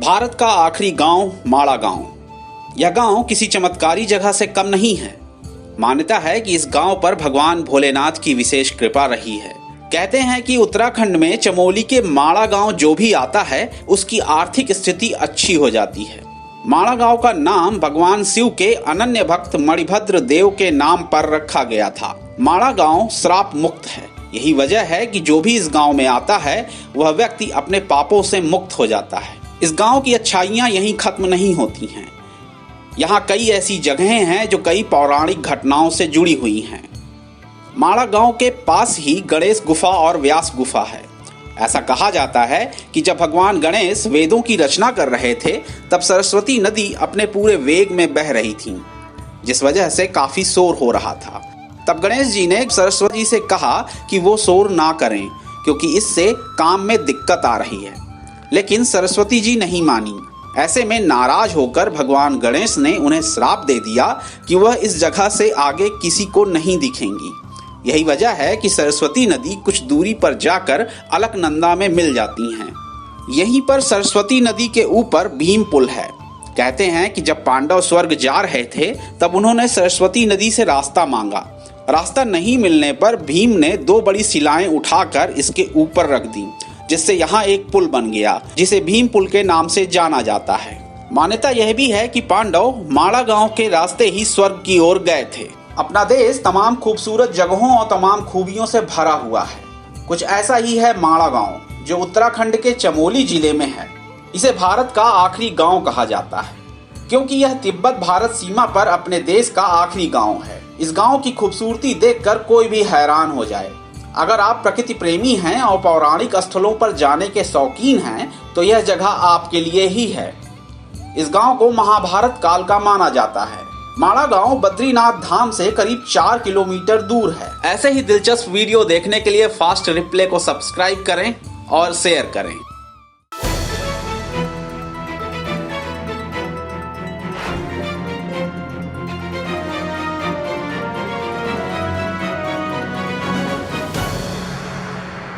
भारत का आखिरी गांव माड़ा गांव। यह गांव किसी चमत्कारी जगह से कम नहीं है। मान्यता है कि इस गांव पर भगवान भोलेनाथ की विशेष कृपा रही है। कहते हैं कि उत्तराखंड में चमोली के माड़ा गांव जो भी आता है उसकी आर्थिक स्थिति अच्छी हो जाती है। माड़ा गांव का नाम भगवान शिव के अनन्य भक्त मणिभद्र देव के नाम पर रखा गया था। माड़ा गांव श्राप मुक्त है। यही वजह है कि जो भी इस गांव में आता है वह व्यक्ति अपने पापों से मुक्त हो जाता है। इस गांव की अच्छाइयां यहीं खत्म नहीं होती हैं। यहाँ कई ऐसी जगहें हैं जो कई पौराणिक घटनाओं से जुड़ी हुई हैं। माड़ा गांव के पास ही गणेश गुफा और व्यास गुफा है। ऐसा कहा जाता है कि जब भगवान गणेश वेदों की रचना कर रहे थे तब सरस्वती नदी अपने पूरे वेग में बह रही थी, जिस वजह से काफी शोर हो रहा था। तब गणेश जी ने सरस्वती से कहा कि वो शोर ना करें क्योंकि इससे काम में दिक्कत आ रही है, लेकिन सरस्वती जी नहीं मानी। ऐसे में नाराज होकर भगवान गणेश ने उन्हें श्राप दे दिया कि वह इस जगह से आगे किसी को नहीं दिखेंगी। यही वजह है कि सरस्वती नदी कुछ दूरी पर जाकर अलकनंदा में मिल जाती हैं। यहीं पर सरस्वती नदी के ऊपर भीम पुल है। कहते हैं कि जब पांडव स्वर्ग जा रहे थे तब उन्होंने सरस्वती नदी से रास्ता मांगा। रास्ता नहीं मिलने पर भीम ने 2 बड़ी शिलाएं उठाकर इसके ऊपर रख दी, जिससे यहाँ एक पुल बन गया जिसे भीम पुल के नाम से जाना जाता है। मान्यता यह भी है कि पांडव माड़ा गांव के रास्ते ही स्वर्ग की ओर गए थे। अपना देश तमाम खूबसूरत जगहों और तमाम खूबियों से भरा हुआ है। कुछ ऐसा ही है माड़ा गांव, जो उत्तराखंड के चमोली जिले में है। इसे भारत का आखिरी गांव कहा जाता है क्योंकि यह तिब्बत भारत सीमा पर अपने देश का आखिरी गांव है। इस गांव की खूबसूरती देखकर कोई भी हैरान हो जाए। अगर आप प्रकृति प्रेमी हैं और पौराणिक स्थलों पर जाने के शौकीन हैं तो यह जगह आपके लिए ही है। इस गांव को महाभारत काल का माना जाता है। माड़ा गांव बद्रीनाथ धाम से करीब 4 किलोमीटर दूर है। ऐसे ही दिलचस्प वीडियो देखने के लिए फास्ट रिप्ले को सब्सक्राइब करें और शेयर करें।